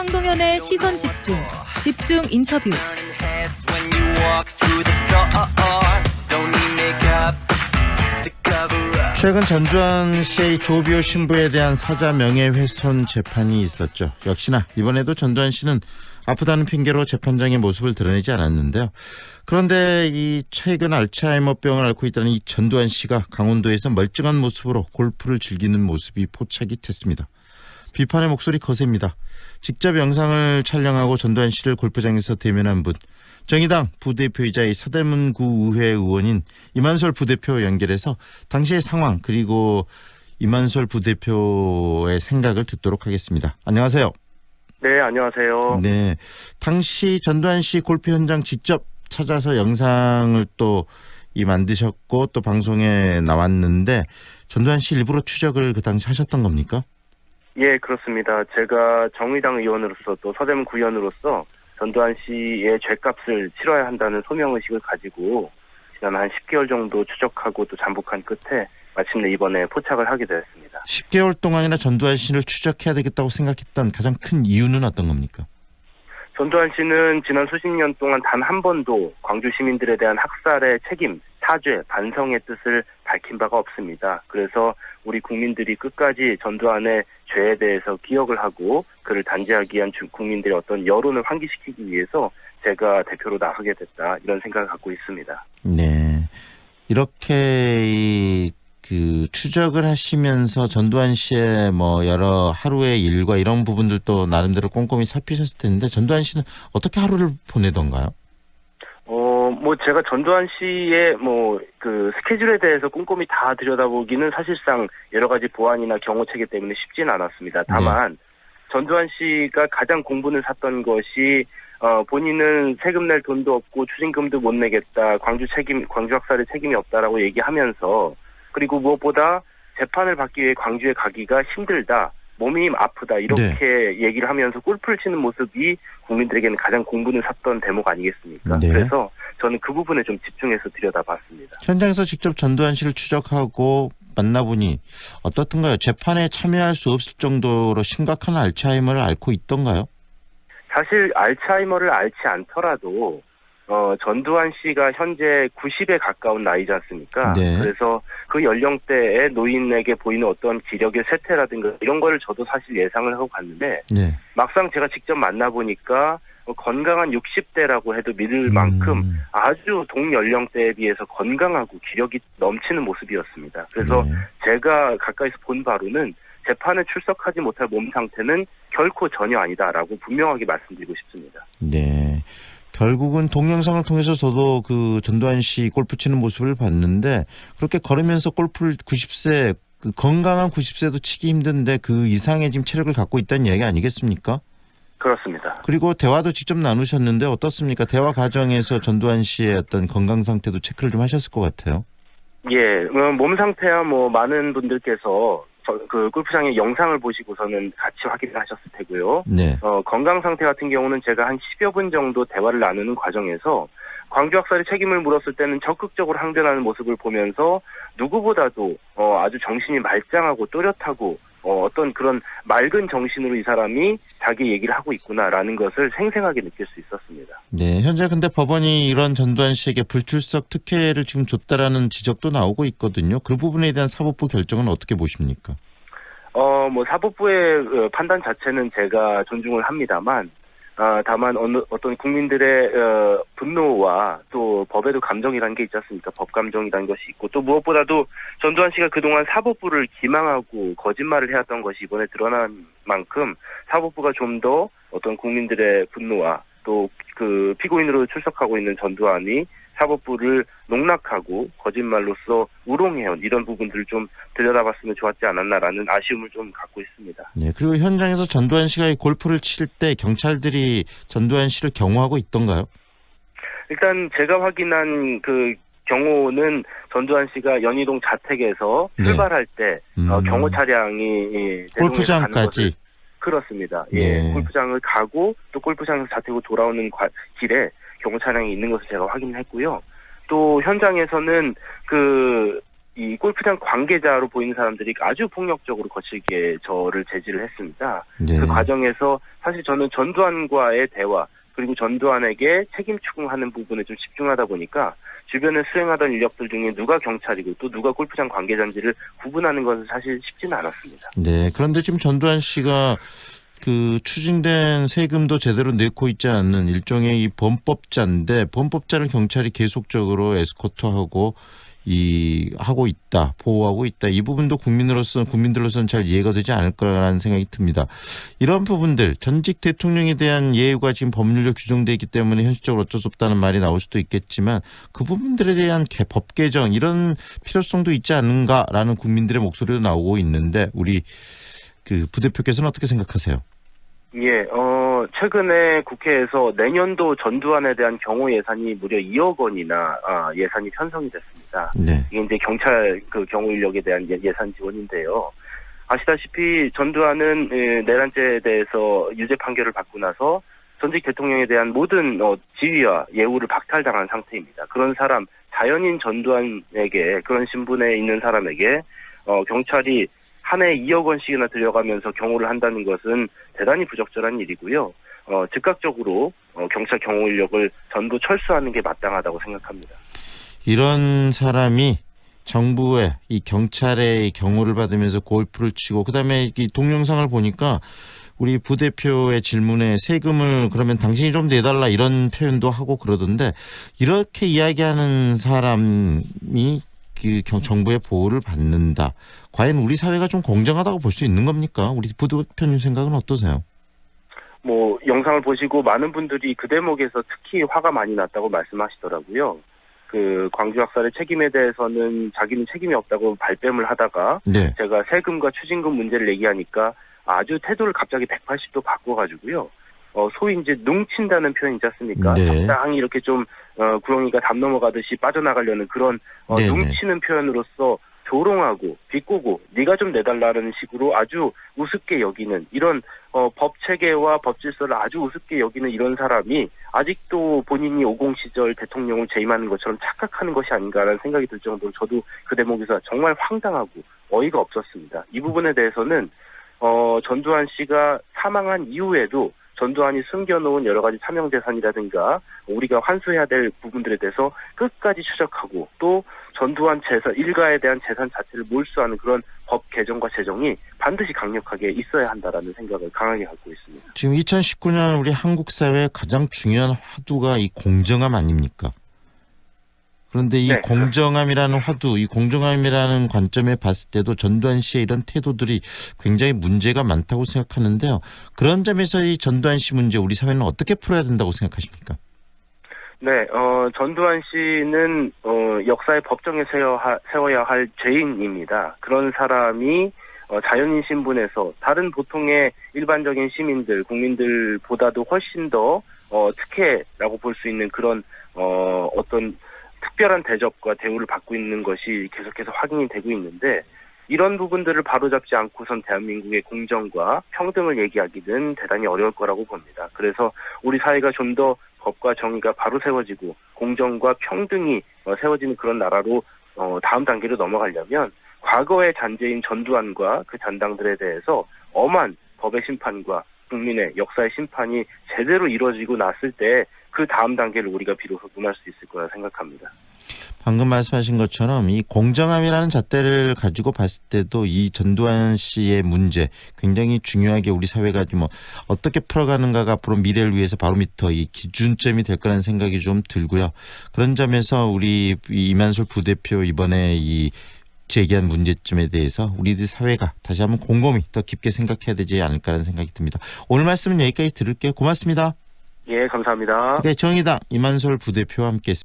황동현의 시선 집중, 집중 인터뷰. 최근 전두환 씨의 조비오 신부에 대한 사자 명예훼손 재판이 있었죠. 역시나 이번에도 전두환 씨는 아프다는 핑계로 재판장의 모습을 드러내지 않았는데요. 그런데 이 최근 알츠하이머병을 앓고 있다는 이 전두환 씨가 강원도에서 멀쩡한 모습으로 골프를 즐기는 모습이 포착이 됐습니다. 비판의 목소리 거셉니다. 직접 영상을 촬영하고 전두환 씨를 골프장에서 대면한 분, 정의당 부대표이자 이 서대문구 의회 의원인 이만솔 부대표 연결해서 당시의 상황 그리고 이만솔 부대표의 생각을 듣도록 하겠습니다. 안녕하세요. 네, 안녕하세요. 네, 당시 전두환 씨 골프 현장 직접 찾아서 영상을 또 만드셨고 또 방송에 나왔는데 전두환 씨 일부러 추적을 그 당시 하셨던 겁니까? 예, 그렇습니다. 제가 정의당 의원으로서 또 서대문 구의원으로서 전두환 씨의 죗값을 치러야 한다는 소명의식을 가지고 지난 한 10개월 정도 추적하고 또 잠복한 끝에 마침내 이번에 포착을 하게 되었습니다. 10개월 동안이나 전두환 씨를 추적해야 되겠다고 생각했던 가장 큰 이유는 어떤 겁니까? 전두환 씨는 지난 수십 년 동안 단 한 번도 광주 시민들에 대한 학살의 책임, 사죄, 반성의 뜻을 밝힌 바가 없습니다. 그래서 우리 국민들이 끝까지 전두환의 죄에 대해서 기억을 하고 그를 단죄하기 위한 국민들의 어떤 여론을 환기시키기 위해서 제가 대표로 나서게 됐다, 이런 생각을 갖고 있습니다. 네, 이렇게 추적을 하시면서 전두환 씨의 여러 하루의 일과 이런 부분들도 나름대로 꼼꼼히 살피셨을 텐데 전두환 씨는 어떻게 하루를 보내던가요? 제가 전두환 씨의 스케줄에 대해서 꼼꼼히 다 들여다보기는 사실상 여러 가지 보안이나 경호 체계 때문에 쉽지는 않았습니다. 다만 전두환 씨가 가장 공분을 샀던 것이 본인은 세금 낼 돈도 없고 추징금도 못 내겠다, 광주 학살의 책임이 없다라고 얘기하면서, 그리고 무엇보다 재판을 받기 위해 광주에 가기가 힘들다, 몸이 아프다, 이렇게 얘기를 하면서 골프를 치는 모습이 국민들에게는 가장 공분을 샀던 대목 아니겠습니까? 네. 그래서 저는 그 부분에 좀 집중해서 들여다봤습니다. 현장에서 직접 전두환 씨를 추적하고 만나보니 어떻던가요? 재판에 참여할 수 없을 정도로 심각한 알츠하이머를 앓고 있던가요? 사실 알츠하이머를 앓지 않더라도 전두환 씨가 현재 90에 가까운 나이지 않습니까? 네. 그래서 그 연령대의 노인에게 보이는 어떤 기력의 쇠퇴라든가 이런 거를 저도 사실 예상을 하고 갔는데 네. 막상 제가 직접 만나보니까 건강한 60대라고 해도 믿을 만큼 아주 동연령대에 비해서 건강하고 기력이 넘치는 모습이었습니다. 그래서 제가 가까이서 본 바로는 재판에 출석하지 못할 몸 상태는 결코 전혀 아니다라고 분명하게 말씀드리고 싶습니다. 네. 결국은 동영상을 통해서 저도 그 전두환 씨 골프 치는 모습을 봤는데 그렇게 걸으면서 골프를 90세, 건강한 90세도 치기 힘든데 그 이상의 지금 체력을 갖고 있다는 이야기 아니겠습니까? 그렇습니다. 그리고 대화도 직접 나누셨는데 어떻습니까? 대화 과정에서 전두환 씨의 어떤 건강 상태도 체크를 좀 하셨을 것 같아요. 예, 몸 상태야 많은 분들께서 그 골프장의 영상을 보시고서는 같이 확인을 하셨을 테고요. 네. 건강 상태 같은 경우는 제가 한 10여 분 정도 대화를 나누는 과정에서 광주 학살의 책임을 물었을 때는 적극적으로 항변하는 모습을 보면서 누구보다도 아주 정신이 말짱하고 또렷하고 어떤 그런 맑은 정신으로 이 사람이 자기 얘기를 하고 있구나라는 것을 생생하게 느낄 수 있었습니다. 네, 현재 근데 법원이 이런 전두환 씨에게 불출석 특혜를 지금 줬다라는 지적도 나오고 있거든요. 그 부분에 대한 사법부 결정은 어떻게 보십니까? 사법부의 판단 자체는 제가 존중을 합니다만, 다만 어떤 국민들의 분노와 또 법에도 감정이라는 게 있지 않습니까? 법 감정이라는 것이 있고, 또 무엇보다도 전두환 씨가 그동안 사법부를 기망하고 거짓말을 해왔던 것이 이번에 드러난 만큼 사법부가 좀 더 어떤 국민들의 분노와 또 그 피고인으로 출석하고 있는 전두환이 사법부를 농락하고 거짓말로써 우롱해온 이런 부분들을 좀 들여다봤으면 좋았지 않았나라는 아쉬움을 좀 갖고 있습니다. 네, 그리고 현장에서 전두환 씨가 이 골프를 칠 때 경찰들이 전두환 씨를 경호하고 있던가요? 일단 제가 확인한 그 경호는 전두환 씨가 연희동 자택에서 출발할 때 경호 차량이 골프장까지. 그렇습니다. 예, 네. 골프장을 가고 또 골프장에서 자택으로 돌아오는 길에 경호 차량이 있는 것을 제가 확인했고요. 또 현장에서는 그 이 골프장 관계자로 보이는 사람들이 아주 폭력적으로 거칠게 저를 제지를 했습니다. 네. 그 과정에서 사실 저는 전두환과의 대화 그리고 전두환에게 책임 추궁하는 부분에 좀 집중하다 보니까 주변에 수행하던 인력들 중에 누가 경찰이고 또 누가 골프장 관계자인지를 구분하는 것은 사실 쉽지는 않았습니다. 네. 그런데 지금 전두환 씨가 그 추징된 세금도 제대로 내고 있지 않는 일종의 이 범법자인데 범법자를 경찰이 계속적으로 에스코트하고 하고 있다, 보호하고 있다. 이 부분도 국민들로서는 잘 이해가 되지 않을 거라는 생각이 듭니다. 이런 부분들, 전직 대통령에 대한 예우가 지금 법률로 규정되어 있기 때문에 현실적으로 어쩔 수 없다는 말이 나올 수도 있겠지만 그 부분들에 대한 법 개정 이런 필요성도 있지 않은가라는 국민들의 목소리도 나오고 있는데 우리 그 부대표께서는 어떻게 생각하세요? 예, 최근에 국회에서 내년도 전두환에 대한 경호 예산이 무려 2억 원이나 예산이 편성이 됐습니다. 네. 이게 이제 경찰 그 경호 인력에 대한 예산 지원인데요. 아시다시피 전두환은 내란죄에 대해서 유죄 판결을 받고 나서 전직 대통령에 대한 모든 지위와 예우를 박탈당한 상태입니다. 그런 사람, 자연인 전두환에게 그런 신분에 있는 사람에게 경찰이 한 해 2억 원씩이나 들여가면서 경호를 한다는 것은 대단히 부적절한 일이고요. 즉각적으로 경찰 경호 인력을 전부 철수하는 게 마땅하다고 생각합니다. 이런 사람이 정부의 이 경찰의 경호를 받으면서 골프를 치고 그다음에 이 동영상을 보니까 우리 부대표의 질문에 세금을 그러면 당신이 좀 내달라 이런 표현도 하고 그러던데 이렇게 이야기하는 사람이 그 정부의 보호를 받는다. 과연 우리 사회가 좀 공정하다고 볼 수 있는 겁니까? 우리 부대표님 생각은 어떠세요? 뭐 영상을 보시고 많은 분들이 그 대목에서 특히 화가 많이 났다고 말씀하시더라고요. 그 광주 학살의 책임에 대해서는 자기는 책임이 없다고 발뺌을 하다가 네. 제가 세금과 추징금 문제를 얘기하니까 아주 태도를 갑자기 180도 바꿔가지고요. 소위 이제 뭉친다는 표현 있지 않습니까? 네. 적당히 이렇게 좀 구렁이가 담 넘어가듯이 빠져나가려는 그런 네네. 뭉치는 표현으로서 조롱하고 비꼬고 네가 좀 내달라는 식으로 아주 우습게 여기는 이런 법 체계와 법 질서를 아주 우습게 여기는 이런 사람이 아직도 본인이 50 시절 대통령을 재임하는 것처럼 착각하는 것이 아닌가라는 생각이 들 정도로 저도 그 대목에서 정말 황당하고 어이가 없었습니다. 이 부분에 대해서는 전두환 씨가 사망한 이후에도 전두환이 숨겨놓은 여러 가지 사명재산이라든가 우리가 환수해야 될 부분들에 대해서 끝까지 추적하고 또 전두환 일가에 대한 재산 자체를 몰수하는 그런 법 개정과 제정이 반드시 강력하게 있어야 한다라는 생각을 강하게 갖고 있습니다. 지금 2019년 우리 한국 사회의 가장 중요한 화두가 이 공정함 아닙니까? 그런데 이 네. 공정함이라는 화두, 이 공정함이라는 관점에 봤을 때도 전두환 씨의 이런 태도들이 굉장히 문제가 많다고 생각하는데요. 그런 점에서 이 전두환 씨 문제 우리 사회는 어떻게 풀어야 된다고 생각하십니까? 네, 전두환 씨는 역사의 법정에 세워야 할 죄인입니다. 그런 사람이 자연인 신분에서 다른 보통의 일반적인 시민들, 국민들보다도 훨씬 더 특혜라고 볼 수 있는 그런 어떤 특별한 대접과 대우를 받고 있는 것이 계속해서 확인이 되고 있는데 이런 부분들을 바로잡지 않고선 대한민국의 공정과 평등을 얘기하기는 대단히 어려울 거라고 봅니다. 그래서 우리 사회가 좀 더 법과 정의가 바로 세워지고 공정과 평등이 세워지는 그런 나라로 다음 단계로 넘어가려면 과거의 잔재인 전두환과 그 잔당들에 대해서 엄한 법의 심판과 국민의 역사의 심판이 제대로 이루어지고 났을 때 그 다음 단계를 우리가 비로소 논할 수 있을 거라 생각합니다. 방금 말씀하신 것처럼 이 공정함이라는 잣대를 가지고 봤을 때도 이 전두환 씨의 문제 굉장히 중요하게 우리 사회가 좀 어떻게 풀어가는가가 앞으로 미래를 위해서 바로미터 이 기준점이 될 거라는 생각이 좀 들고요. 그런 점에서 우리 이만솔 부대표 이번에 이 제기한 문제점에 대해서 우리들 사회가 다시 한번 곰곰이 더 깊게 생각해야 되지 않을까라는 생각이 듭니다. 오늘 말씀은 여기까지 들을게요. 고맙습니다. 예, 감사합니다. 네, 정의당 이만솔 부대표와 함께했습니다.